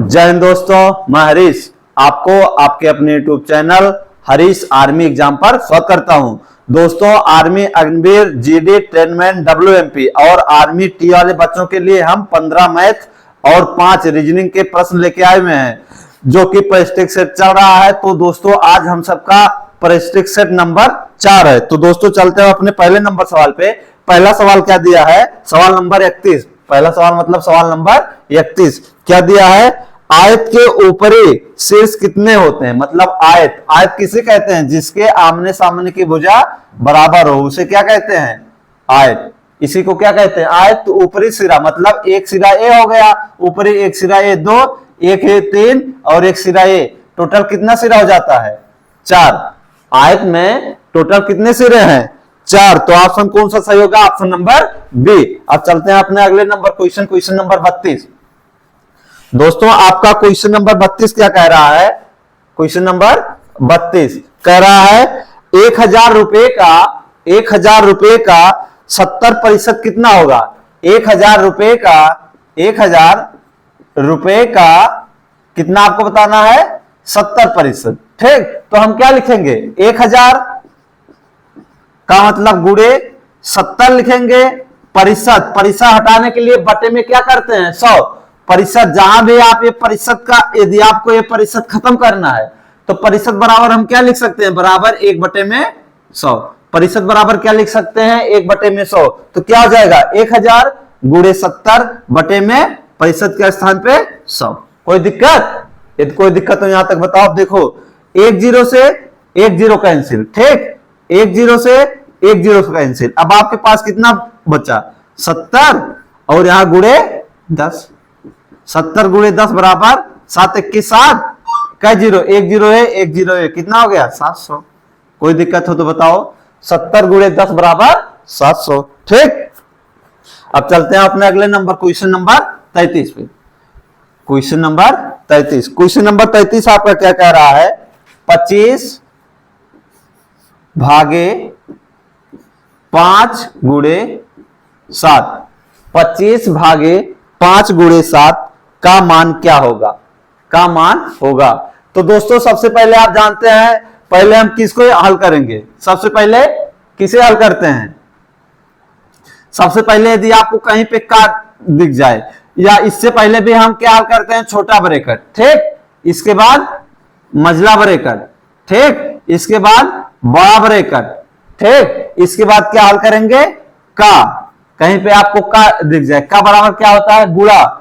जय हिंद दोस्तों, मैं हरीश आपको आपके अपने YouTube channel Harish army exam पर स्वागत करता हूं। दोस्तों, आर्मी अग्निवीर, जीडी, ट्रेनमैन, डब्ल्यूएमपी और आर्मी टी वाले बच्चों के लिए हम 15 मैथ और 5 रीजनिंग के प्रश्न लेके आए हुए हैं, जो कि परिशिष्ट सेट चल रहा है। तो दोस्तों, आज हम सबका परिशिष्ट सेट नंबर 4 है। तो दोस्तों, चलते हैं अपने पहले नंबर सवाल पे। पहला सवाल क्या दिया है? सवाल नंबर 31। पहला सवाल मतलब सवाल नंबर 31 क्या दिया है? आयत के ऊपरी शीर्ष कितने होते हैं? मतलब आयत, आयत किसे कहते हैं? जिसके आमने सामने की भुजा बराबर हो, उसे क्या कहते हैं? आयत। इसी को क्या कहते हैं? आयत। तो ऊपरी सिरा मतलब एक सिरा ए हो गया, ऊपरी एक सिरा ए 2, एक ए 3 और एक सिरा ए, टोटल कितना सिरा हो जाता है? 4। आयत में टोटल कितने सिरे हैं? 4। तो ऑप्शन कौन सा सही होगा? Option number B. अब चलते हैं अपने अगले नंबर क्वेश्चन नंबर 32। दोस्तों, आपका क्वेश्चन नंबर 32 क्या कह रहा है? क्वेश्चन नंबर 32 कह रहा है 1000 रुपए का 70% कितना होगा? 1000 रुपए का कितना आपको बताना है? 70%। ठीक, तो हम क्या लिखेंगे? 1000 का मतलब गुणे 70 लिखेंगे। परिशत, परिशत हटाने के लिए बटे में क्या करते हैं? 100। परिशत, जहां भी आप ये परिशत का, यदि आपको ये परिशत खत्म करना है तो परिशत बराबर हम क्या लिख सकते हैं? बराबर 1/100। परिशत बराबर क्या लिख सकते हैं? 1/100। तो क्या हो जाएगा? 1000 गुणे 70 बटे में परिशत के स्थान पे 100। कोई दिक्कत? यदि कोई दिक्कत तो यहां तक बताओ। देखो, 1 0 से 1 0 कैंसिल। ठीक, 1 0 से 1 0 कैंसिल। अब आपके पास कितना बचा? 70 और यहां गुणे 10। 70 गुणे 10 बराबर 7 1 की 7। कै 0? 1 0 है, 1 0 है, कितना हो गया? 700। कोई दिक्कत हो तो बताओ। 70 गुणे 10 बराबर 700। ठीक, अब चलते हैं अपने अगले नंबर क्वेश्चन नंबर 33 पे। क्वेश्चन नंबर 33 आपका क्या कह रहा है? 25 भागे 5 गुणे 7। 25 भागे 5 गुणे 7 का मान क्या होगा? का मान होगा। तो दोस्तों, सबसे पहले आप जानते हैं, पहले हम किसको हल करेंगे? सबसे पहले किसे हल करते हैं? सबसे पहले यदि आपको कहीं पे काट दिख जाए, या इससे पहले भी हम क्या हल करते हैं? छोटा ब्रैकेट। ठीक, इसके बाद मझला ब्रैकेट। ठीक, इसके बाद बड़ा ब्रैकेट। ठीक, इसके बाद क्या हल करेंगे? का। कहीं पे आपको का दिख जाए, का बराबर क्या होता है? गुणा।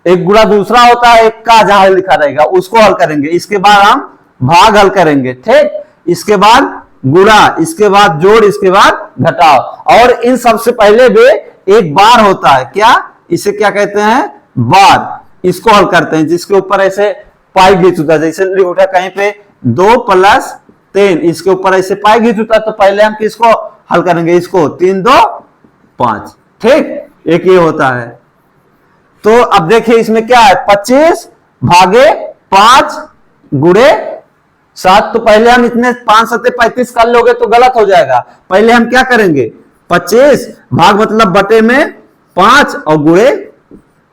एक गुणा दूसरा होता है, एक का जहां लिखा रहेगा उसको हल करेंगे। इसके बाद हम भाग हल करेंगे। ठीक, इसके बाद गुणा, इसके बाद जोड़, इसके बाद घटाव। और इन सबसे पहले भी एक बार होता है। क्या? इसे क्या कहते हैं? बार। इसको हल करते हैं, जिसके ऊपर ऐसे पाई घिंच होता है। जैसे लिखा कहीं पे 2 + 3, इसके ऊपर ऐसे पाई घिंच होता है। तो पहले हम किसको हल करेंगे? इसको। 3 2 5। ठीक, एक ये होता है। तो अब देखिए इसमें क्या है? 25 भागे 5 गुणे 7। तो पहले हम इतने 5 7 35 कर लोगे तो गलत हो जाएगा। पहले हम क्या करेंगे? 25 भाग मतलब बटे में 5 और गुणे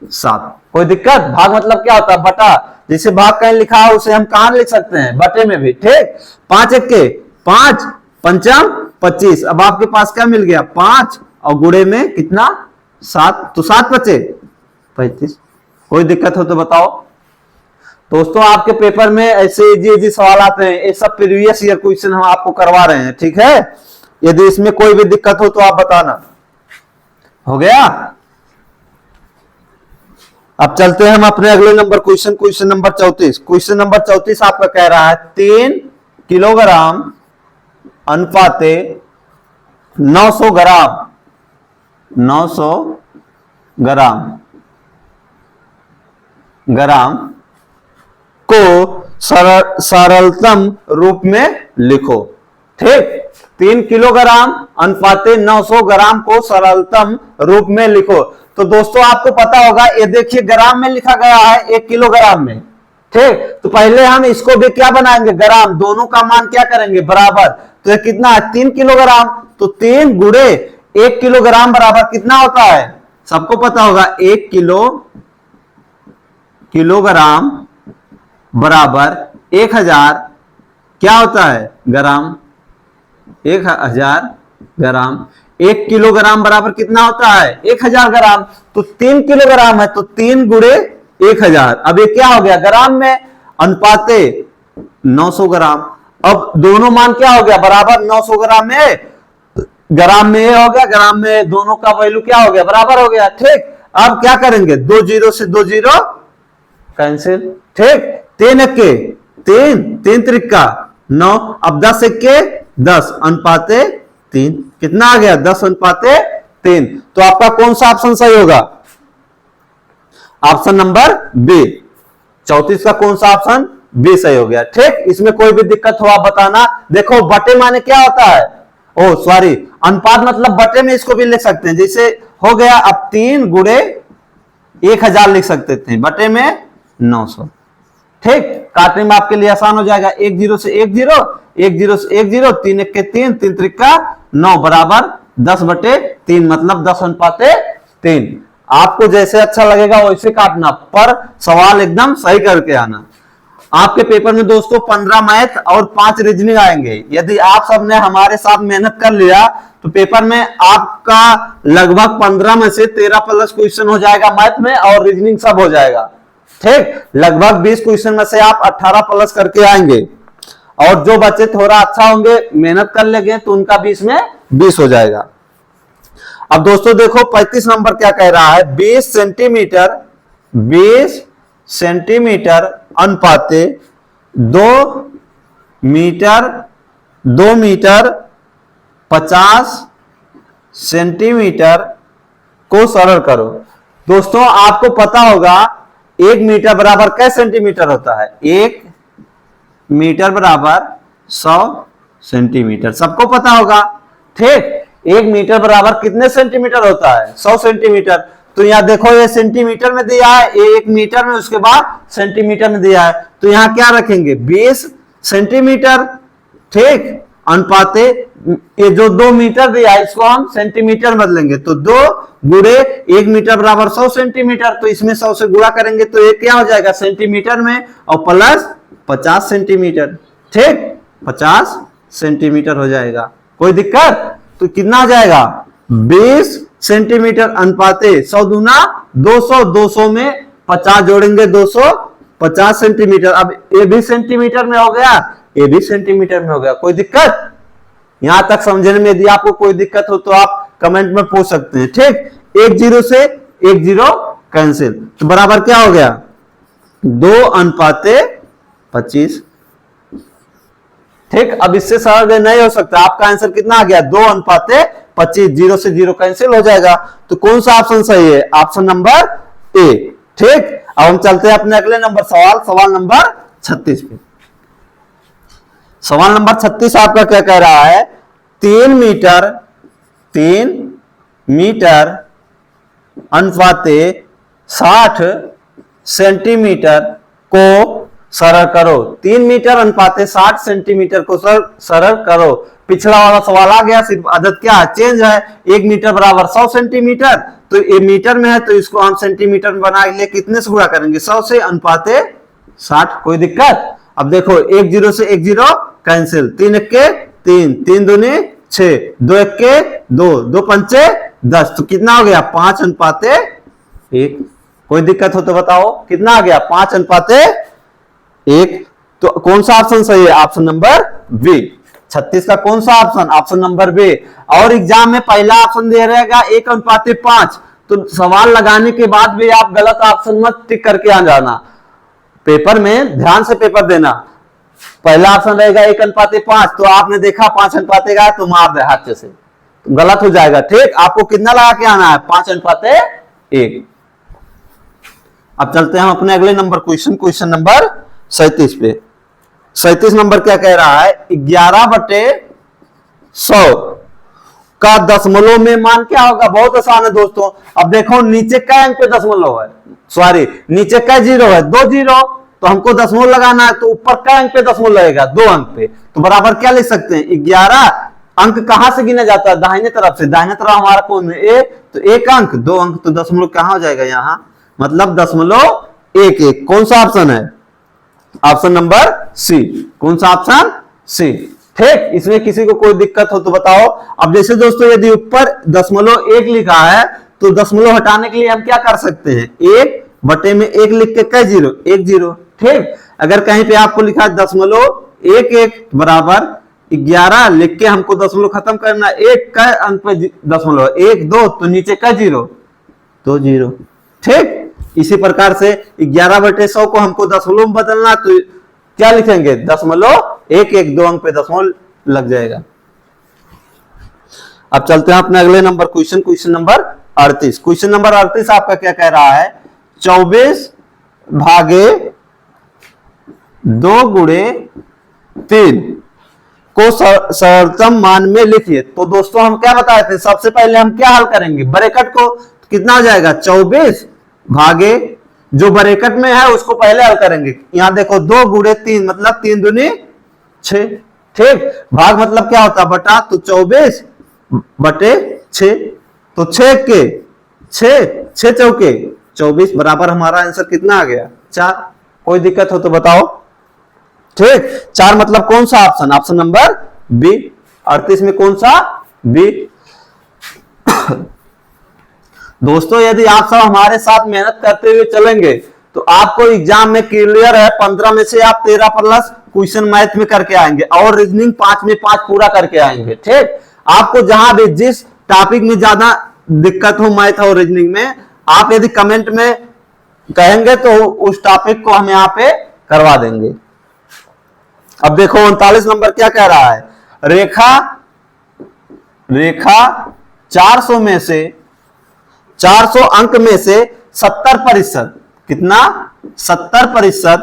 7। कोई दिक्कत? भाग मतलब क्या होता है? बटा। जैसे भाग कहीं लिखा है उसे हम कहां लिख सकते हैं? बटे में भी। ठीक, 5 1 के 5 पंचम 25। अब आपके पास क्या मिल गया? 5 और गुणे में कितना? 7। तो 7 बचे 35। कोई दिक्कत हो तो बताओ। दोस्तों, आपके पेपर में ऐसे इजी सवाल आते हैं। ये सब प्रीवियस ईयर क्वेश्चन हम आपको करवा रहे हैं। ठीक है, यदि इसमें कोई भी दिक्कत हो तो आप बताना। हो गया? अब चलते हैं हम अपने अगले number question number 34। Question number 34 आपका कह रहा है 3 किलोग्राम अनुपाते 900 ग्राम 900 ग्राम को सरलतम रूप में लिखो। ठीक, 3 किलोग्राम अनुपाते 900 ग्राम को सरलतम रूप में लिखो। तो दोस्तों, आपको पता होगा, ये देखिए ग्राम में लिखा गया है 1 किलोग्राम में। ठीक, तो पहले हम इसको भी क्या बनाएंगे? ग्राम। दोनों का मान क्या करेंगे? बराबर। तो ये कितना है? 3 किलोग्राम। तो 3 गुणे 1 किलोग्राम बराबर कितना होता है? सबको पता होगा 1 किलो किलोग्राम बराबर 1000 क्या होता है ग्राम, 1000 ग्राम। 1 किलोग्राम बराबर कितना होता है 1000 ग्राम, तो 3 किलोग्राम है तो 3 गुणे 1000। अब ये क्या हो गया ग्राम में, अनुपाते 900 ग्राम। अब दोनों मान क्या हो गया बराबर 900 ग्राम में, ग्राम में ये हो गया, ग्राम में दोनों का वैल्यू क्या हो गया बराबर हो गया। ठीक, अब क्या करेंगे, 2 जीरो से 2 जीरो कैंसिल। ठीक, 3 के 3, 3 त्रिका 9, अब 10 के 10 अनुपाते 3, कितना आ गया 10 अनुपाते 3। तो आपका कौन सा ऑप्शन सही होगा, ऑप्शन नंबर बी। 34 का कौन सा ऑप्शन, बी सही हो गया। ठीक, इसमें कोई भी दिक्कत हो आप बताना। देखो बटे माने क्या होता है, ओ सॉरी अनुपात मतलब बटे में इसको भी लिख सकते हैं, जैसे हो गया अब 3 गुणे 1000 लिख सकते थे, बटे में 900। ठीक, काटने में आपके लिए आसान हो जाएगा, 1 जीरो से 1 जीरो, 1 जीरो से 1 जीरो, 3 1 के 3, 3 त्रिका 9 बराबर 10 बटे 3 मतलब 10 अनुपाते 3। आपको जैसे अच्छा लगेगा वैसे काटना, पर सवाल एकदम सही करके आना। आपके पेपर में दोस्तों 15 मैथ और 5 रीजनिंग आएंगे। यदि आप सबने हमारे साथ मेहनत कर लिया तो पेपर में आपका लगभग 15 में से 13 प्लस क्वेश्चन हो जाएगा मैथ में, और रीजनिंग सब हो जाएगा। ठीक, लगभग 20 क्वेश्चन में से आप 18 प्लस करके आएंगे, और जो बच्चे थोड़ा अच्छा होंगे मेहनत कर लेंगे तो उनका 20 में 20 हो जाएगा। अब दोस्तों देखो 35 नंबर क्या कह रहा है, 20 सेंटीमीटर अनुपाते 2 मीटर 50 सेंटीमीटर को सरल करो। दोस्तों आपको पता होगा 1 मीटर बराबर कै सेंटीमीटर होता है, 1 मीटर बराबर 100 सेंटीमीटर, सबको पता होगा। ठीक, 1 मीटर बराबर कितने सेंटीमीटर होता है 100 सेंटीमीटर। तो यहां देखो ये सेंटीमीटर में दिया है, ये 1 मीटर में, उसके बाद सेंटीमीटर में दिया है, तो यहां क्या रखेंगे 20 सेंटीमीटर। ठीक, अनुपाते ये जो 2 मीटर दिया है इसको हम सेंटीमीटर बदलेंगे, तो 2 गुणे 1 मीटर बराबर 100 सेंटीमीटर, तो इसमें 100 से गुणा करेंगे तो ये क्या हो जाएगा सेंटीमीटर में, और प्लस 50 सेंटीमीटर। ठीक, 50 सेंटीमीटर हो जाएगा, कोई दिक्कत। तो कितना आ जाएगा 20 सेंटीमीटर अनुपाते 100 दूना 200, 200 में 50 जोड़ेंगे 250 सेंटीमीटर। अब ये भी सेंटीमीटर में हो गया, ये भी सेंटीमीटर में हो गया, कोई दिक्कत। यहां तक समझने में यदि आपको कोई दिक्कत हो तो आप कमेंट में पूछ सकते हैं। ठीक, 1 जीरो से 1 जीरो कैंसिल, तो बराबर क्या हो गया 2 अनुपाते 25। ठीक, अब इससे सरल नहीं हो सकता, आपका आंसर कितना आ गया 2 अनुपाते 25, 0 से 0 कैंसिल हो जाएगा। तो कौन सा ऑप्शन सही है, ऑप्शन नंबर ए। ठीक, अब हम चलते हैं अपने अगले नंबर सवाल नंबर 36 पे। सवाल नंबर 36 आपका क्या कह रहा है, 3 मीटर अनुपाते 60 सेंटीमीटर को सरल करो। 3 मीटर अनुपाते 60 सेंटीमीटर को सरल करो। पिछला वाला सवाल आ गया, सिर्फ आदत क्या है चेंज है, 1 मीटर बराबर 100 सेंटीमीटर, तो ये मीटर में है तो इसको हम सेंटीमीटर में बना लिए, कितने से गुणा करेंगे 100 से, अनुपाते 60, कोई दिक्कत। अब देखो 1 जीरो से 1 जीरो कैंसिल, 3 1 के 3, 3 दूनी 6, 2 1 के 2, 2 पंचे 10, तो कितना हो गया 5 अनुपाते 1। कोई दिक्कत हो तो बताओ कितना आ गया 5 अनुपाते 1। तो कौन सा ऑप्शन सही है, ऑप्शन नंबर बी। 36 का कौन सा ऑप्शन, ऑप्शन नंबर बी। और एग्जाम में पहला ऑप्शन दे रहेगा 1 अनुपाते 5, तो सवाल लगाने के बाद भी आप गलत ऑप्शन मत टिक करके आ जाना, पेपर में ध्यान से पेपर देना। पहला ऑप्शन रहेगा 1 अनुपाते 5, तो आपने देखा 5 अनुपाते का तो मार दे हाथ से, तो गलत हो जाएगा। ठीक, आपको कितना लगा के आना है 5 अनुपाते 1। अब चलते हैं हम अपने अगले नंबर क्वेश्चन नंबर 37 पे। 37 नंबर क्या कह रहा है, 11/100 का दशमलव में मान क्या होगा। बहुत आसान है दोस्तों, अब देखो नीचे क्या अंक पे दशमलव है, सॉरी नीचे क्या जीरो है 2 जीरो, तो हमको दशमलव लगाना है, तो ऊपर क्या अंक पे दशमलव लगेगा 2 अंक पे, तो बराबर क्या लिख सकते हैं 11। अंक कहां से गिना जाता है, दाहिने तरफ से, दाहिने तरफ हमारा कौन है ए, तो 1 अंक, 2 अंक, तो दशमलव कहां हो जाएगा यहाँ, मतलब दशमलव एक एक। कौन सा ऑप्शन है? Option number C. कौन सा ऑप्शन? सी। ठीक, इसमें किसी को कोई दिक्कत हो तो बताओ। अब जैसे दोस्तों यदि ऊपर 0.1 लिखा है तो दशमलव हटाने के लिए हम क्या कर सकते हैं? 1 बटे में 1 लिख के कै जीरो? 1 जीरो। ठीक, अगर कहीं पे आपको लिखा है 0.11 बराबर 11 लिख के हमको दशमलव खत्म करना, एक का अंक पे दशमलव 1 2 तो नीचे का जीरो? 2 जीरो। ठीक, इसी प्रकार से 11/100 को हमको दशमलव में बदलना तो क्या लिखेंगे? 0.11 2 अंक पे दशमलव लग जाएगा। अब चलते हैं अपने अगले number question number 38। Question number 38 आपका क्या कह रहा है? 24 भागे 2 गुणे 3 को सरलतम मान में लिखिए। तो दोस्तों हम क्या बताए थे? सबसे पहले हम क्या हल करेंगे? ब्रैकेट को। कितना हो जाएगा? 24 भागे जो ब्रैकेट में है उसको पहले हल करेंगे। यहां देखो 2 गुणे 3 मतलब 3 दूनी 6। ठीक, भाग मतलब क्या होता है? बटा। तो 24 बटे 6 तो 6 चौके 24 बराबर हमारा आंसर कितना आ गया? 4। कोई दिक्कत हो तो बताओ। ठीक, 4 मतलब कौन सा ऑप्शन? Option number B. 38 में कौन सा? बी। दोस्तों यदि आप सब हमारे साथ मेहनत करते हुए चलेंगे तो आपको एग्जाम में क्लियर है 15 में से आप 13 प्लस क्वेश्चन मैथ में करके आएंगे और रीजनिंग 5 में 5 पूरा करके आएंगे। ठीक, आपको जहां भी जिस टॉपिक में ज्यादा दिक्कत हो मैथ और रीजनिंग में, आप यदि कमेंट में कहेंगे तो उस टॉपिक को हम यहाँ पे करवा देंगे। अब देखो 39 नंबर क्या कह रहा है? रेखा 400 में से 400 अंक में से 70%, कितना? 70%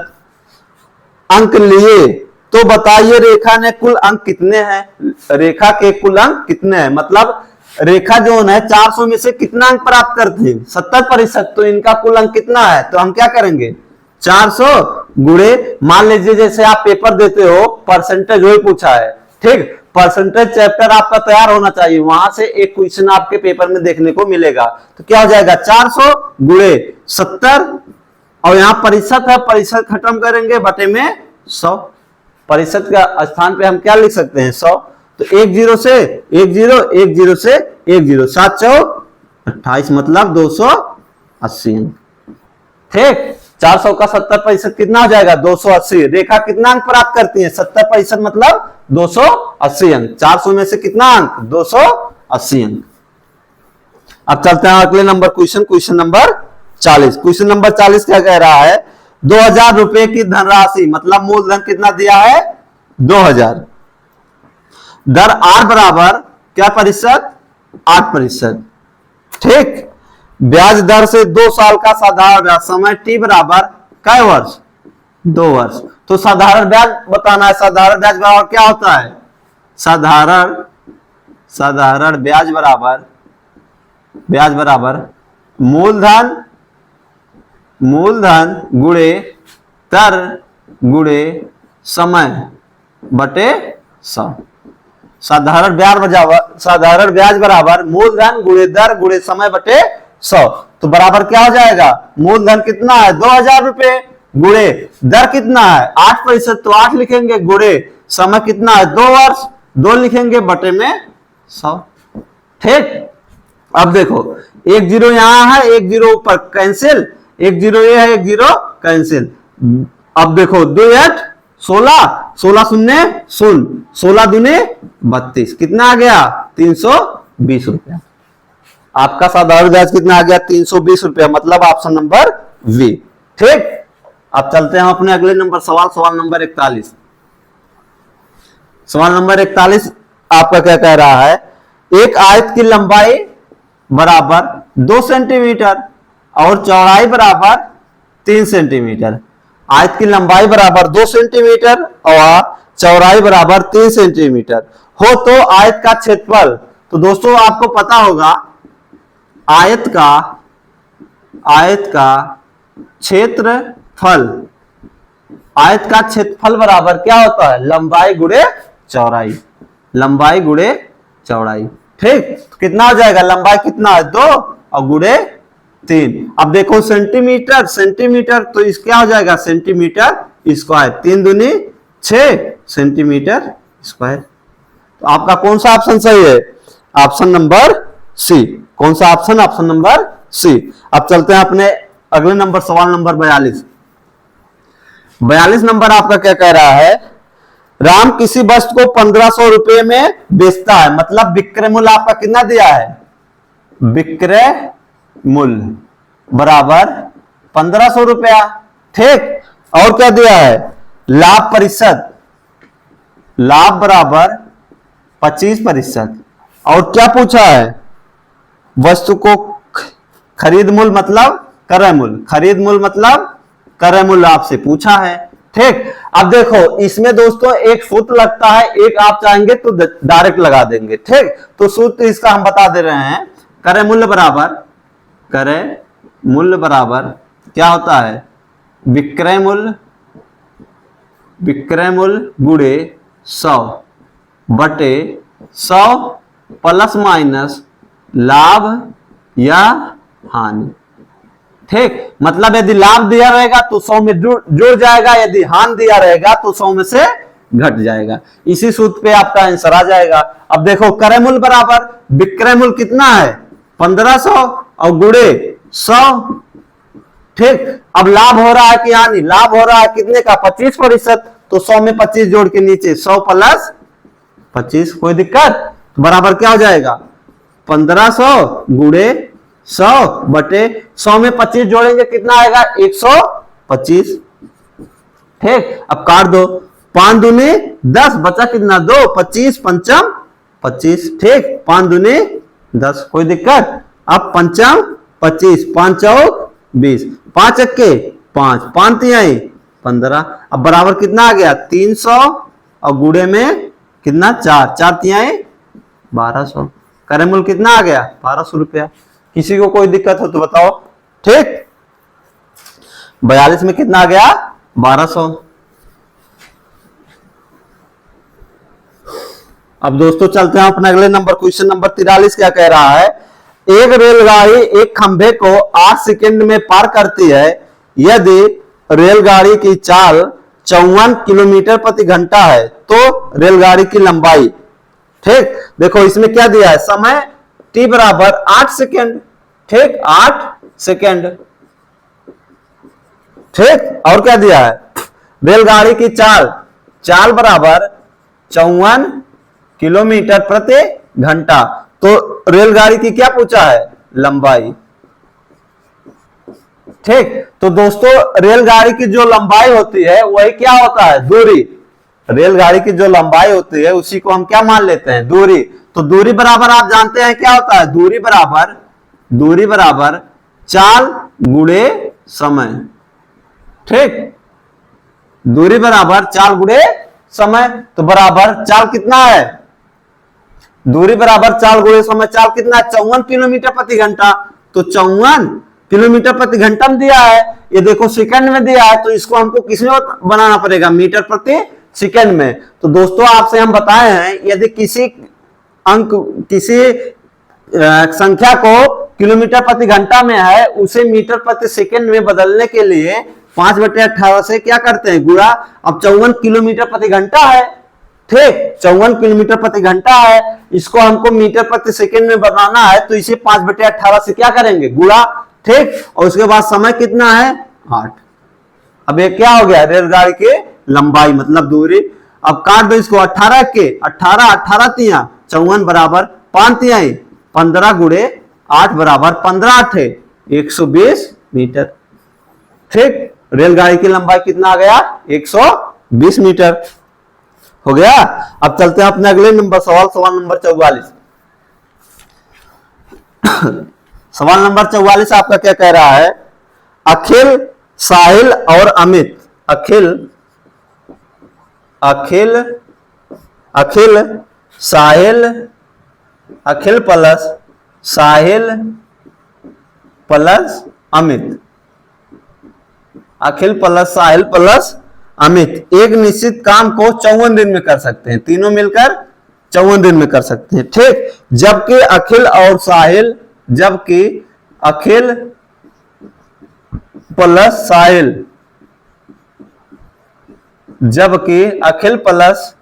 अंक लिए तो बताइए रेखा ने कुल अंक कितने हैं? रेखा के कुल अंक कितने हैं? मतलब रेखा जो है 400 में से कितना अंक प्राप्त करती है? 70%। तो इनका कुल अंक कितना है? तो हम क्या करेंगे? 400 गुणे, मान लीजिए जैसे आप पेपर देते हो परसेंटेज वही पूछा है। ठीक, परसेंटेज चैप्टर आपका तैयार होना चाहिए, वहां से एक क्वेश्चन आपके पेपर में देखने को मिलेगा। तो क्या हो जाएगा? 400 गुणे 70 और यहाँ प्रतिशत है, प्रतिशत खत्म करेंगे बटे में 100। प्रतिशत का स्थान पे हम क्या लिख सकते हैं? 100। तो 1 0 से 1 0 1 0 से 1 0 7 4 28 मतलब 280 अंक। ठीक, 400 का 70% कितना हो जाएगा? 280। रेखा कितना अंक प्राप्त करती है? 70% मतलब 280 अंक। 400 में से कितना अंक? 280 अंक। अब चलते हैं अगले number question number 40। Question number 40 क्या कह रहा है? 2000 रुपए की धनराशि मतलब मूलधन कितना दिया है? 2000। दर आर बराबर क्या प्रतिशत? 8%। ठीक, ब्याज दर से 2 साल का साधारण ब्याज, समय टी बराबर कै वर्ष? 2 वर्ष। तो साधारण ब्याज बताना है। साधारण ब्याज बराबर क्या होता है? साधारण ब्याज बराबर मूलधन गुणे दर गुणे समय बटे 100। साधारण ब्याज बराबर मूलधन गुणे दर गुणे समय बटे 100। तो बराबर क्या हो जाएगा? मूलधन कितना है? 2000 रुपए गुणे दर कितना है? 8%। तो 8 लिखेंगे गुणे समय कितना है? 2 वर्ष। 2 लिखेंगे बटे में 100। ठीक, अब देखो 1 0 यहां है, 1 0 ऊपर कैंसिल, 1 0 ये है, 1 0 कैंसिल। अब देखो 2 8 16 16 शून्य 0 16 दूने 32 कितना आ गया? 320 रुपया। आपका साधारण ब्याज कितना आ गया? 320 रुपया, मतलब ऑप्शन नंबर वी। ठीक, अब चलते हैं अपने अगले नंबर सवाल नंबर 41। सवाल नंबर 41 आपका क्या कह रहा है? एक आयत की लंबाई बराबर 2 सेंटीमीटर और चौड़ाई बराबर 3 सेंटीमीटर। आयत की लंबाई बराबर 2 सेंटीमीटर और चौड़ाई बराबर 3 सेंटीमीटर हो तो आयत का क्षेत्रफल। तो दोस्तों आपको पता होगा आयत का क्षेत्रफल बराबर क्या होता है? लंबाई गुणे चौड़ाई। लंबाई गुणे चौड़ाई। ठीक, तो कितना हो जाएगा? लंबाई कितना है? 2 और गुणे 3। अब देखो सेंटीमीटर, सेंटीमीटर तो इस क्या हो जाएगा, सेंटीमीटर स्क्वायर। 3 दूनी 6 सेंटीमीटर स्क्वायर। तो आपका कौन सा ऑप्शन सही है, ऑप्शन नंबर सी। कौन सा ऑप्शन, ऑप्शन नंबर सी। अब चलते हैं अपने अगले नंबर, सवाल नंबर 42। 42 नंबर आपका क्या कह रहा है, राम किसी वस्तु को 1500 रुपए में बेचता है, मतलब विक्रय मूल्य आपका कितना दिया है, विक्रय मूल्य बराबर 1500 रुपया। ठीक, और क्या दिया है, लाभ प्रतिशत, लाभ बराबर 25%। और क्या पूछा है, वस्तु को खरीद मूल्य मतलब क्रय मूल्य, खरीद मूल्य मतलब क्रय मूल्य आपसे पूछा है। ठीक, अब देखो इसमें दोस्तों एक सूत्र लगता है, एक आप चाहेंगे तो डायरेक्ट लगा देंगे। ठीक, तो सूत्र इसका हम बता दे रहे हैं, क्रय मूल्य बराबर, क्रय मूल्य बराबर क्या होता है, विक्रय मूल्य, विक्रय मूल्य गुणे 100 बटे 100 प्लस माइनस लाभ या हानि। ठीक, मतलब यदि लाभ दिया रहेगा तो 100 में जुड़ जाएगा, यदि हानि दिया रहेगा तो 100 में से घट जाएगा। इसी सूत्र पे आपका आंसर आ जाएगा। अब देखो क्रय मूल्य बराबर विक्रय मूल्य कितना है 1500 और गुणे 100। ठीक, अब लाभ हो रहा है कि हानि, लाभ हो रहा है कितने का, 25%। तो 100 में 25 जोड़ के नीचे 100 प्लस 25, कोई दिक्कत, बराबर क्या हो जाएगा 1500 गुणे 100 बटे 100 में 25 जोड़ेंगे कितना आएगा 125। ठीक, अब काट दो, 5 दूनी 10, बचा कितना 2, 25 पंचम 25। ठीक, 5 दूनी 10, कोई दिक्कत। अब पंचम 25, 5 चौक 20, 5 एक्के 5, 5 तिहाई 15। अब बराबर कितना आ गया 300 और गुणे में कितना 4, 4 तिहाई 1200। क्रय मूल्य कितना आ गया 1200 रुपया। किसी को कोई दिक्कत हो तो बताओ। ठीक, 42 में कितना आ गया 1200। अब दोस्तों चलते हैं अपने अगले नंबर, क्वेश्चन नंबर 43 क्या कह रहा है, एक रेलगाड़ी एक खंभे को 8 सेकंड में पार करती है, यदि रेलगाड़ी की चाल 54 किलोमीटर प्रति घंटा है तो रेलगाड़ी की लंबाई। ठीक, देखो इसमें क्या दिया है, समय t बराबर 8 सेकेंड। ठीक, 8 सेकेंड। ठीक, और क्या दिया है, रेलगाड़ी की चाल, चाल बराबर 54 किलोमीटर प्रति घंटा। तो रेलगाड़ी की क्या पूछा है, लंबाई। ठीक, तो दोस्तों रेलगाड़ी की जो लंबाई होती है वही क्या होता है, दूरी। रेलगाड़ी की जो लंबाई होती है उसी को हम क्या मान लेते हैं, दूरी। तो दूरी बराबर आप जानते हैं क्या होता है, दूरी बराबर, दूरी बराबर चाल गुणे समय। ठीक, दूरी बराबर चाल गुणे समय। तो बराबर चाल कितना है, दूरी बराबर चाल गुणे समय, चाल कितना है 54 किलोमीटर प्रति घंटा। तो 54 किलोमीटर प्रति घंटा में दिया है, ये देखो सेकंड में दिया है, तो इसको हमको किसमें बनाना पड़ेगा, मीटर प्रति सेकंड में। तो दोस्तों आपसे हम बताए हैं, यदि किसी अंक, किसी संख्या को किलोमीटर प्रति घंटा में है, उसे मीटर प्रति सेकंड में बदलने के लिए 5/18 से क्या करते हैं, गुणा। अब 54 किलोमीटर प्रति घंटा है। ठीक, 54 किलोमीटर प्रति घंटा है, इसको हमको मीटर प्रति सेकंड में बनाना है, तो इसे 5/18 से क्या करेंगे, गुणा। ठीक, और उसके बाद समय कितना है 8। अब ये क्या हो गया, रेलगाड़ी के लंबाई मतलब दूरी। अब काट दो इसको, 18 के 18, 18 तिया 54 बराबर 5 तिहाई 15 गुणे 8 बराबर 15 8 120 मीटर। ठीक, रेलगाड़ी की लंबाई कितना आ गया 120 मीटर हो गया। अब चलते हैं अपने अगले नंबर, सवाल नंबर 44। सवाल नंबर 44 आपका क्या कह रहा है, अखिल, साहिल और अमित, अखिल, अखिल, अखिल, साहिल, अखिल प्लस साहिल प्लस अमित, अखिल प्लस साहिल प्लस अमित एक निश्चित काम को 54 दिन में कर सकते हैं, तीनों मिलकर 54 दिन में कर सकते हैं। ठीक, जबकि अखिल और साहिल, जबकि अखिल प्लस साहिल, जबकि अखिल प्लस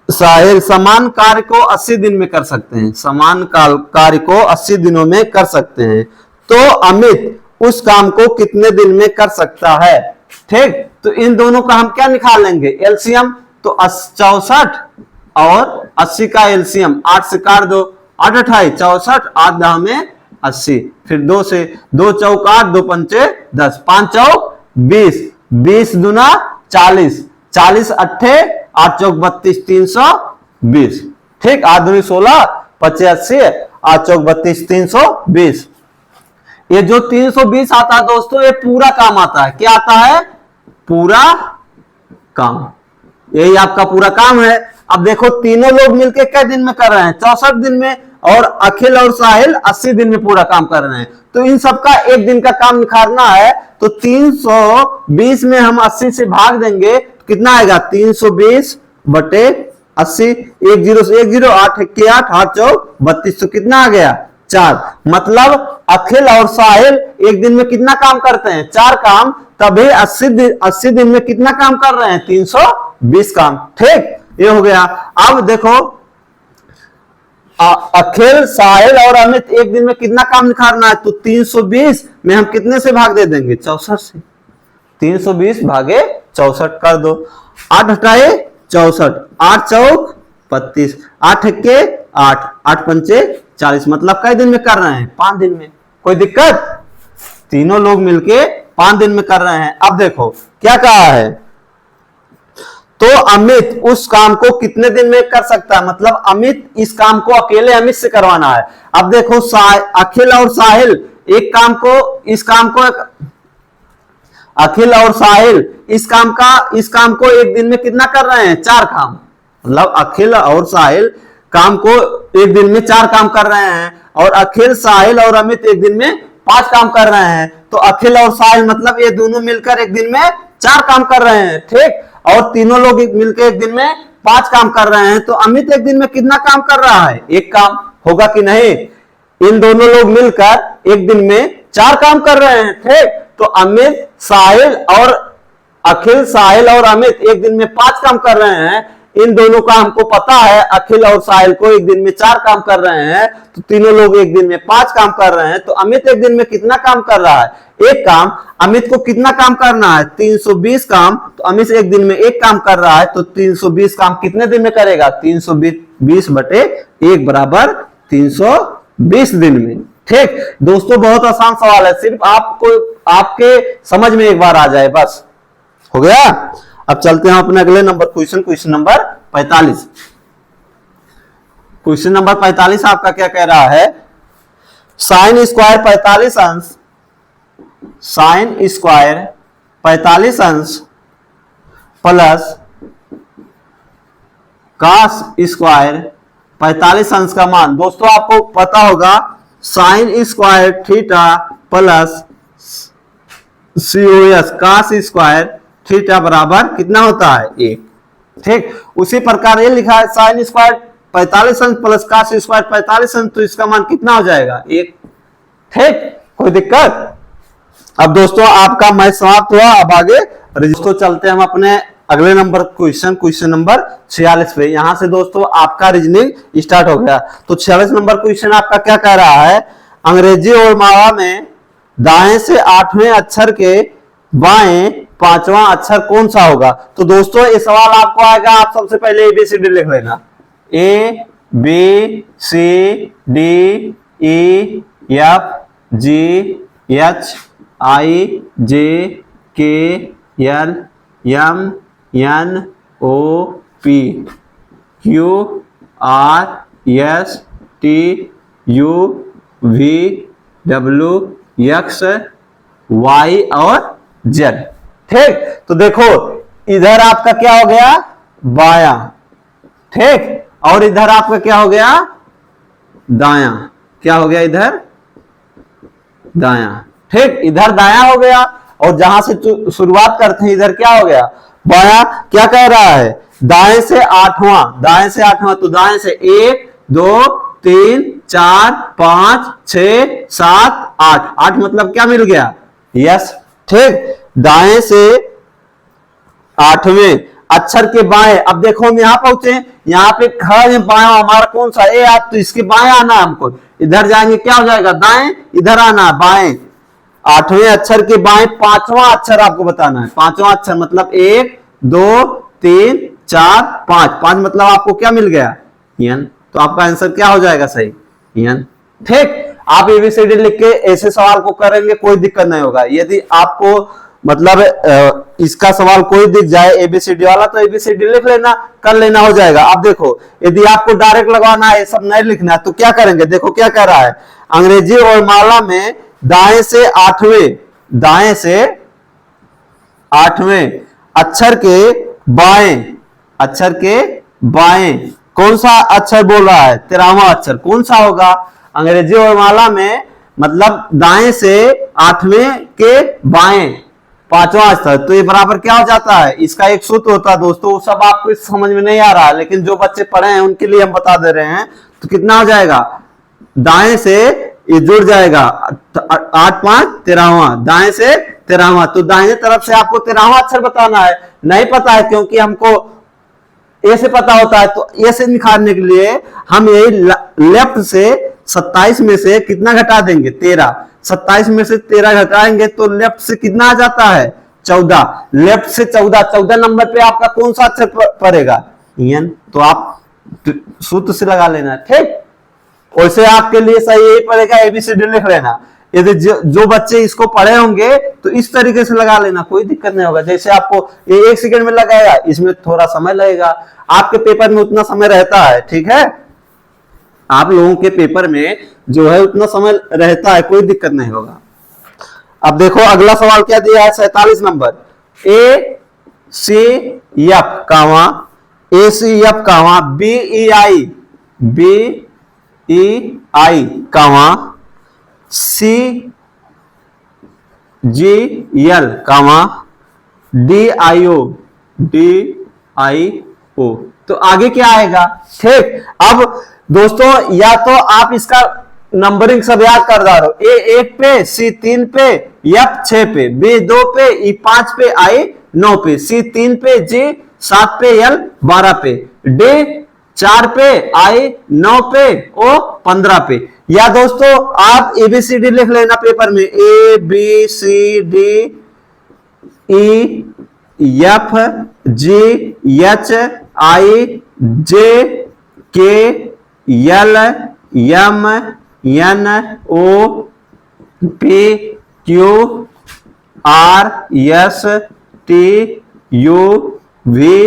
साहिल समान कार्य को 80 दिन में कर सकते हैं, समान कार्य को 80 दिनों में कर सकते हैं, तो अमित उस काम को कितने दिन में कर सकता है। ठीक, तो इन दोनों का हम क्या निकालेंगे, एलसीएम। तो 64 और 80 का एलसीएम, 8 से काट दो, 8 28 64, 8 10 में 80, फिर 2 से 2 चौक 8, 2 पंचे 10, 5 चौक 20, 20 दूना 40, 40 अट्ठे 8 चौक 32, 320। ठीक, 8 दूनी 16, 25 80, 8 चौक 32, 320। ये जो 320 आता है दोस्तों, ये पूरा काम आता है। क्या आता है, पूरा काम, यही आपका पूरा काम है। अब देखो तीनों लोग मिलकर कितने दिन में कर रहे हैं, 64 दिन में, और अखिल और साहिल 80 दिन में पूरा काम कर रहे हैं। तो इन सबका एक दिन का काम निकालना है, तो 320 में हम 80 से भाग देंगे, कितना आएगा, 320 बटे 80, 1 0 से 1 0, 8 1 8, 8 चौक 32, तो कितना आ गया, 4। मतलब अखिल और साहिल एक दिन में कितना काम करते हैं, 4 काम, तभी 80 दिन में कितना काम कर रहे हैं, 320 काम। ठीक, ये हो गया। अब देखो अखिल साहिल और अमित एक दिन में कितना काम निकालना है, तो 320 में हम कितने से भाग दे देंगे, 64 से। 320 भागे 64 कर दो, 8 हटाए 64, 8 चौक 32, 8 के 8, 8 पंचे 40, मतलब कई दिन में कर रहे हैं, 5 दिन में। कोई दिक्कत, तीनों लोग मिलके 5 दिन में कर रहे हैं। अब देखो क्या कहा है, तो अमित उस काम को कितने दिन में कर सकता है, मतलब अमित इस काम को अकेले अमित से करवाना है। अब देखो अखिल और साहिल एक काम को, इस काम को, अखिल और साहिल इस काम को एक दिन में कितना कर रहे हैं, 4 काम। मतलब अखिल और साहिल काम को एक दिन में 4 काम कर रहे हैं, और अखिल साहिल और अमित एक दिन में 5 काम कर रहे हैं। तो अखिल और साहिल मतलब ये दोनों मिलकर एक दिन में 4 काम कर रहे हैं। ठीक, और तीनों लोग मिलकर एक दिन में 5 काम कर रहे हैं, तो अमित एक दिन में कितना काम कर रहा है, 1 काम। होगा कि नहीं, इन दोनों लोग मिलकर एक दिन में 4 काम कर रहे हैं। ठीक, तो अमित साहिल और अखिल साहिल और अमित एक दिन में 5 काम कर रहे हैं। इन दोनों का हमको पता है, अखिल और साहिल को एक दिन में 4 काम कर रहे हैं, तो तीनों लोग एक दिन में 5 काम कर रहे हैं। तो अमित एक दिन में कितना काम कर रहा है, 1 काम। अमित को कितना काम करना है, 320 काम, तो अमित एक दिन में 1 काम कर रहा है, तो 320 काम कितने दिन में करेगा, 320 बटे 1 बराबर 320 दिन में। ठीक दोस्तों, बहुत आसान सवाल है, सिर्फ आपको आपके समझ में एक बार आ जाए बस, हो गया। अब चलते हैं अपने अगले number question number 45। Question number 45 आपका क्या कह रहा है, साइन स्क्वायर 45 अंश, साइन स्क्वायर 45 अंश प्लस कास स्क्वायर 45 अंश का मान। दोस्तों आपको पता होगा sine square theta plus COS cos square theta बराबर कितना होता है, 1। ठीक, उसी प्रकार ये लिखा है साइन स्क्वायर 45 अंश प्लस कास स्क्वायर 45 अंश, तो इसका मान कितना हो जाएगा, 1। ठीक, कोई दिक्कत। अब दोस्तों आपका मैथ समाप्त हुआ। अब आगे दोस्तों चलते हैं हम अपने अगले नंबर क्वेश्चन नंबर 46 पे। यहां से दोस्तों आपका रीजनिंग स्टार्ट हो गया। तो 46 नंबर क्वेश्चन आपका क्या कह रहा है, अंग्रेजी और मावा में दाएं से 8वें अक्षर के बाएं 5वां अक्षर कौन सा होगा। तो दोस्तों ये सवाल आपको आएगा, आप सबसे पहले ABCD लिख लेना, ABCDEFGHIJKLMNOPQRSTUVWXY और Z। ठीक, तो देखो इधर आपका क्या हो गया, बायां। ठीक, और इधर आपका क्या हो गया, दायां। क्या हो गया, इधर दायां। ठीक, इधर दायां हो गया, और जहां से शुरुआत करते हैं इधर क्या हो गया, बायां। क्या कह रहा है, दाएं से 8वां, दाएं से 8वां, तो दाएं से 1 2 3 4 5 6 7 8, 8 मतलब क्या मिल गया? यस, ठीक। दाएं से आठवें अक्षर के बाएं, अब देखो हम यहां पहुंचे, यहाँ पे खड़ा है बाया हमारा कौन सा ए आ, तो इसके बाएं आना है हमको, इधर जाएंगे क्या हो जाएगा? दाएं, इधर आना है बाएं। आठवें अक्षर के बाएं पांचवा अक्षर आपको बताना है, पांचवा अक्षर मतलब 1 2 3 4 5, 5 मतलब आपको क्या मिल गया? एन। तो आपका आंसर क्या हो जाएगा? सही, एन। ठीक, आप एबीसीडी लिख के ऐसे सवाल को करेंगे, कोई दिक्कत नहीं होगा। यदि आपको मतलब इसका सवाल कोई दिख जाए एबीसीडी वाला, तो एबीसीडी लिख लेना, कर लेना, हो जाएगा। अब देखो, यदि आपको डायरेक्ट लगवाना है, सब नहीं लिखना है, तो क्या करेंगे? देखो क्या कह रहा है, अंग्रेजी वर्णमाला में दाएं से आठवें, दाएं से आठवें अक्षर के बाएं, अक्षर के बाएं कौन सा अक्षर बोल रहा है? 13वां अक्षर कौन सा होगा? अंग्रेजी वर्णमाला में मतलब दाएं से आठवें के बाएं पांचवा अक्षर, तो ये बराबर क्या हो जाता है? इसका एक सूत्र होता है दोस्तों, वो सब आपको समझ में नहीं आ रहा है, लेकिन जो बच्चे पढ़े हैं उनके लिए हम बता दे रहे हैं। तो कितना हो जाएगा? दाएं से ये जुड़ जाएगा 8 5 13वां, दाएं से 13वां, तो दाहिने तरफ से आपको 13वां अक्षर बताना है। नहीं पता है क्योंकि हमको ए से पता होता है, तो ए से निखारने के लिए हम यही लेफ्ट से 27 में से कितना घटा देंगे? 13। 27 में से 13 घटाएंगे तो लेफ्ट से कितना आ जाता है? 14। लेफ्ट से 14, 14 नंबर पे आपका कौन सा अक्षर पड़ेगा? एन। तो आप सूत्र से लगा लेना, ठीक। वैसे आपके लिए सही यही पड़ेगा, एबीसीडी लिख लेना। यदि जो बच्चे इसको पढ़े होंगे तो इस तरीके से लगा लेना, कोई दिक्कत नहीं होगा। जैसे आपको ये 1 सेकंड में लगाएगा, इसमें थोड़ा समय लगेगा, आपके पेपर में उतना समय रहता है, ठीक है। आप लोगों के पेपर में जो है उतना समय रहता है, कोई दिक्कत नहीं होगा। अब देखो अगला सवाल क्या दिया है, 47 number, A C F comma, A C F comma, B E I comma, C G L comma, D I O, तो आगे क्या आएगा? ठीक। अब दोस्तों या तो आप इसका नंबरिंग सब याद कर रहे हो, ए 1 पे, सी 3 पे, एफ 6 पे, बी 2 पे, ई 5 पे, आई 9 पे, सी 3 पे, जी 7 पे, एल 12 पे, डी 4 पे, आई 9 पे, ओ 15 पे। या दोस्तों आप एबीसीडी लिख लेना पेपर में, A B C D E F G H I J K L M N O P Q R S T U V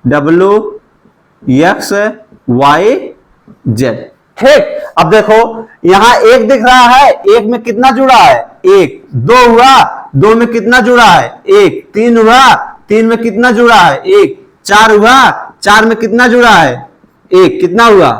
W X Y Z. ठीक। अब देखो यहां 1 दिख रहा है, 1 में कितना जुड़ा है? 1। 2 हुआ, 2 में कितना जुड़ा है? 1। 3 हुआ, 3 में कितना जुड़ा है? 1। 4 हुआ, 4 में कितना जुड़ा है? 1। कितना हुआ?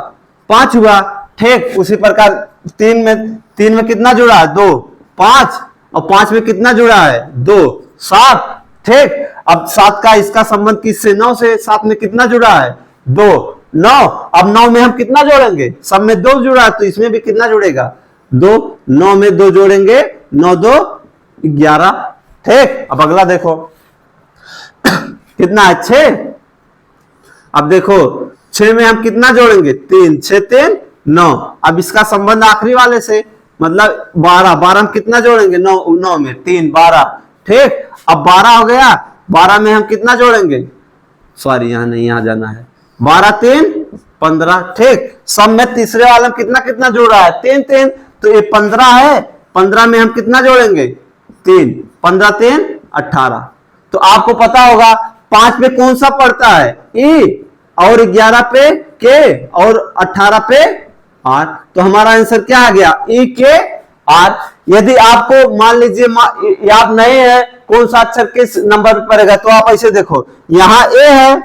5 हुआ। ठीक। उसी प्रकार 3 में कितना जुड़ा है? 2। 5 और 5 में कितना जुड़ा है? 2। 7। ठीक। अब 7 का इसका संबंध किससे? 9 से। 7 में कितना जुड़ा है? 2। 9। अब 9 में हम कितना जोड़ेंगे? सब में 2 जुड़ा है, तो इसमें भी कितना जुड़ेगा? 2। 9 में 2 जोड़ेंगे, 9 2 11। ठीक। अब अगला देखो कितना है? 6। अब देखो 6 में हम कितना जोड़ेंगे? 3। 6 3 9। अब इसका संबंध आखिरी वाले से मतलब 12। 12 में कितना जोड़ेंगे? 9 में 3 12। ठीक। अब 12 हो गया, 12 में हम कितना जोड़ेंगे? सॉरी यहां नहीं, यहां जाना है। 12 3 15। ठीक। सब में तीसरे वाले में कितना कितना जोड़ रहा है? 3 3, तो ये 15 है। 15 में हम कितना जोड़ेंगे? 3। 15 3 18। तो आपको पता होगा 5 पे कौन सा पड़ता है? ई, और 11 पे के, और 18 पे आर। तो हमारा आंसर क्या आ गया? ई के आर। यदि आपको मान लीजिए याद नहीं है कौन सा अक्षर किस नंबर पर पड़ेगा, तो आप ऐसे देखो, यहां ए है,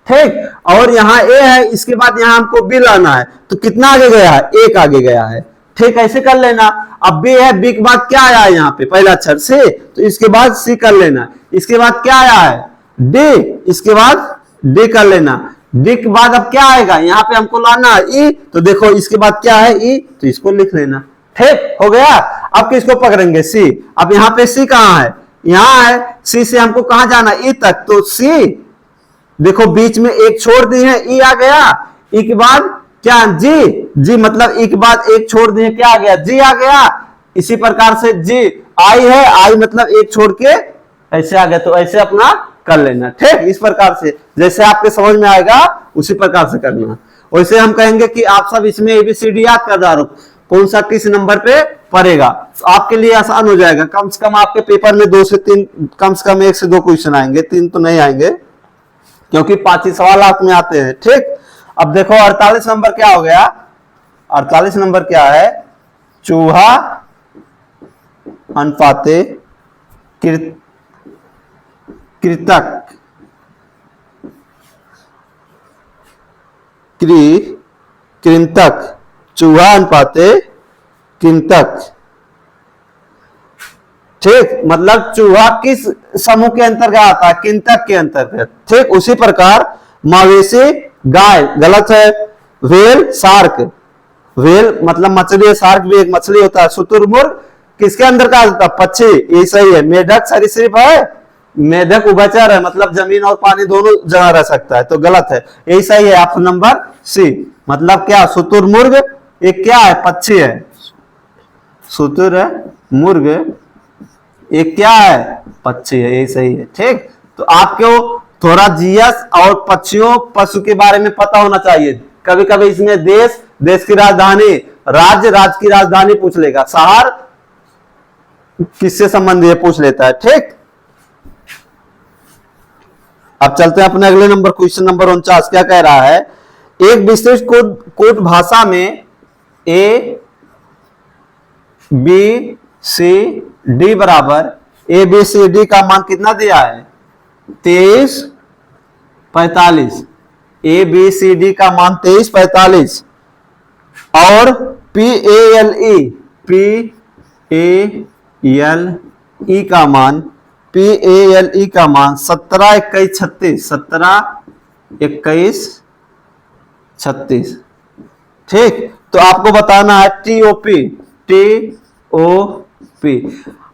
ठीक, और यहां ए है, इसके बाद यहां हमको बी लाना है, तो कितना आगे गया है? 1 आगे गया है। ठीक। ऐसे कर लेना। अब बी है, बी के बाद क्या आया है? यहाँ पे पहला अक्षर से, तो इसके बाद सी कर लेना। इसके बाद क्या आया है? डी, इसके बाद डी कर लेना। डी के बाद अब क्या आएगा, यहाँ पे हमको लाना है ई, तो देखो इसके बाद क्या है ई, तो इसको लिख लेना। ठीक हो गया। अब किसको पकड़ेंगे, सी। अब यहाँ पे सी कहाँ है, यहाँ है। सी से हमको कहाँ जाना, ई तक, तो सी देखो बीच में एक छोड़ दी है, ई आ गया। ई के बाद क्या, जी। जी मतलब ई के बाद एक छोड़ दिए, क्या आ गया, जी आ गया। इसी प्रकार से जी आई है, आई मतलब एक छोड़ के ऐसे आ गया, तो ऐसे अपना कर लेना। ठीक, इस प्रकार से जैसे आपके समझ में आएगा उसी प्रकार से करना। वैसे हम कहेंगे कि आप सब इसमें एबीसीडी याद कर जा रहे हो, कौन सा किस नंबर पे पड़ेगा, तो आपके लिए आसान हो जाएगा। कम से कम आपके पेपर में 2 से 3, कम से कम 1 से 2 क्वेश्चन आएंगे, 3 तो नहीं आएंगे, क्योंकि 5 ही सवाल आप में आते हैं। ठीक, अब देखो 48 नंबर क्या हो गया, 48 नंबर क्या है, चूहा अनुपाते कृतक कृंतक, चूहा अनुपाते कृंतक। ठीक, मतलब चूहा किस समूह के अंतर्गत आता है, कृंतक के अंतर्गत। ठीक, उसी प्रकार मवेशी गाय, गलत है। व्हेल शार्क, व्हेल मतलब मछली है, शार्क भी एक मछली होता है। शुतुरमुर्ग किसके अंदर का आता है, पक्षी, ये सही है। मेढक सरीसृप है, मेढक उभयचर है, मतलब जमीन और पानी दोनों जगह रह सकता है, तो गलत है, यही सही है ऑप्शन नंबर सी। मतलब क्या, शुतुरमुर्ग एक क्या है, पक्षी है। शुतुरमुर्ग एक क्या है, पक्षी है, यही सही है। ठीक, तो आपको थोड़ा जीएस और पक्षियों पशु के बारे में पता होना चाहिए। कभी कभी इसमें देश, देश की राजधानी, राज्य, राज्य की राजधानी पूछ लेगा, शहर किससे संबंधित है पूछ लेता है। ठीक, अब चलते हैं अपने अगले नंबर, क्वेश्चन नंबर 49 क्या कह रहा है, एक विशिष्ट कोड भाषा में ए बी सी डी बराबर, ए बी सी डी का मान कितना दिया है, 23 45। ए बी सी डी का मान 23 45 और पी ए एल ई का मान, पी ए एल ई का मान 17 21 36, 17 21 36। ठीक, तो आपको बताना है टीओपी, टीओपी।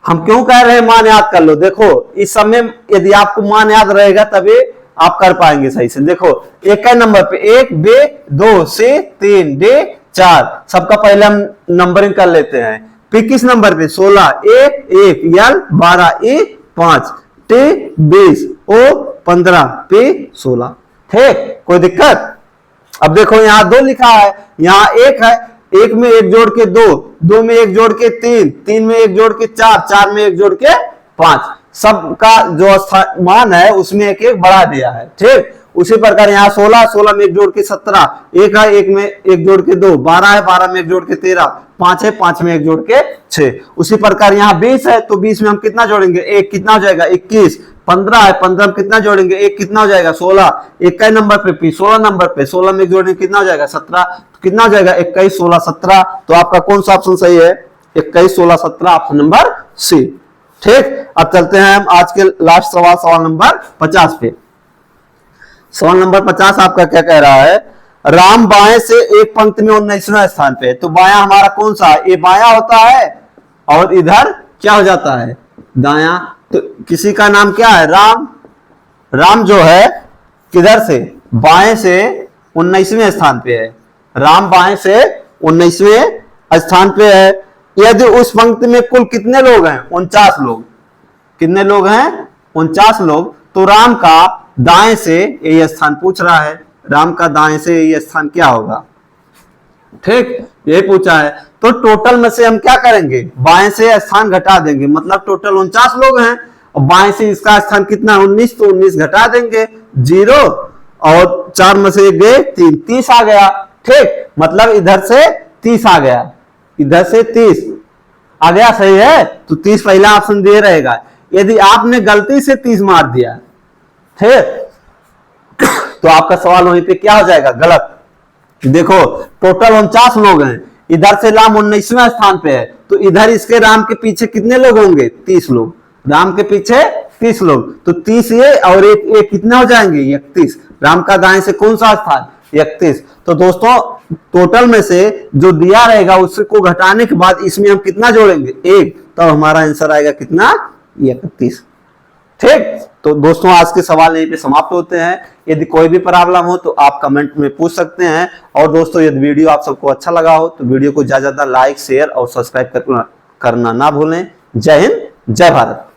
हम क्यों कह रहे हैं मान याद कर लो, देखो इस समय यदि आपको मान याद रहेगा तभी आप कर पाएंगे सही से। देखो एक नंबर पे 1 बे 2 से 3 डे 4, सबका पहले हम नंबरिंग कर लेते हैं। पी किस नंबर पे, 16, ए 1, एल 12, ई 5, टी 20, ओ 15, पी 16। ठीक, कोई दिक्कत। अब देखो यहाँ 2 लिखा है, यहाँ 1 है, 1 में 1 जोड़ के 2, 2 में 1 जोड़ के 3, 3 में 1 जोड़ के 4, 4 में 1 जोड़ के 5, सबका जो मान है उसमें एक एक बढ़ा दिया है। ठीक, उसी प्रकार यहाँ 16, 16 में 1 जोड़ के 17, 1 है, 1 में 1 जोड़ के 2, 12 है, 12 में 1 जोड़ के 13, 5 है, 5 में 1 जोड़ के 6। उसी प्रकार यहाँ 20 है, तो 20 में हम कितना जोड़ेंगे, 1 कितना हो जाएगा 21, 15 है, 15 में कितना जोड़ेंगे, 1 कितना हो जाएगा 16, 1 का नंबर पे पी 16 नंबर पे, 16 में 1 जोड़ेंगे कितना हो जाएगा 17, तो कितना हो जाएगा 21 16 17। तो आपका कौन सा ऑप्शन सही है, 21 16 17, ऑप्शन नंबर सी। ठीक, अब चलते हैं हम आज के लास्ट सवाल, सवाल नंबर 50 पे। सवाल नंबर 50 आपका क्या कह रहा है, राम बाएं से एक पंक्ति में 19वें स्थान पे, तो बायां हमारा कौन सा, ये बायां होता है और इधर क्या हो जाता है, दायां। तो किसी का नाम क्या है, राम। राम जो है किधर से, बाएं से 19वें स्थान पे है। राम बाएं से 19वें स्थान पे है। यदि उस पंक्ति में कुल कितने लोग हैं, 49 लोग। कितने लोग हैं, 49 लोग। तो राम का दाएं से ये स्थान पूछ रहा है, राम का दाएं से ये स्थान क्या होगा। ठीक, यही पूछा है। तो टोटल में से हम क्या करेंगे, बाएं से स्थान घटा देंगे, मतलब टोटल 49 लोग हैं और बाएं से इसका स्थान कितना 19, तो 19 घटा देंगे 0 और 4 में से 1 गए 3, 30 आ गया। ठीक, मतलब इधर से 30 आ गया, इधर से 30 आ गया, सही है। तो 30 पहला ऑप्शन दे रहेगा। यदि आपने गलती से 30 मार दिया, ठीक, तो आपका सवाल वहीं पे क्या हो जाएगा, गलत। देखो टोटल 49 लोग हैं, इधर से राम 19वें स्थान पे है, तो इधर इसके राम के पीछे कितने लोग होंगे, 30 लोग। राम के पीछे 31 लोग, तो 30 ये और एक कितना हो जाएंगे 31। राम का दाएं से कौन सा स्थान 31। तो दोस्तों टोटल में से जो दिया रहेगा उसको घटाने के बाद इसमें हम कितना जोड़ेंगे 1, तब हमारा आंसर आएगा कितना 31। ठीक, तो दोस्तों आज के सवाल यहीं पे समाप्त होते हैं। यदि कोई भी प्रॉब्लम हो तो आप कमेंट में पूछ सकते हैं। और दोस्तों यदि वीडियो आप सबको अच्छा लगा हो तो वीडियो को ज्यादा लाइक शेयर और सब्सक्राइब करना ना भूलें। जय हिंद, जय भारत।